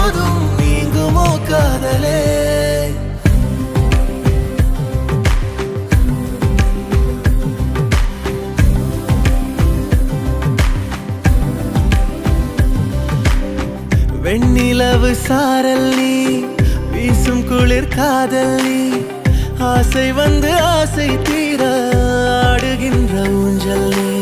போதும் நீங்குமோ காதலே. வெண்ணிலவு சாரல் நீ, வீசும் குளிர் காதல் நீ, ஆசை வந்து ஆசை தீர ஆடுகின்ற ஊஞ்சல் நீ.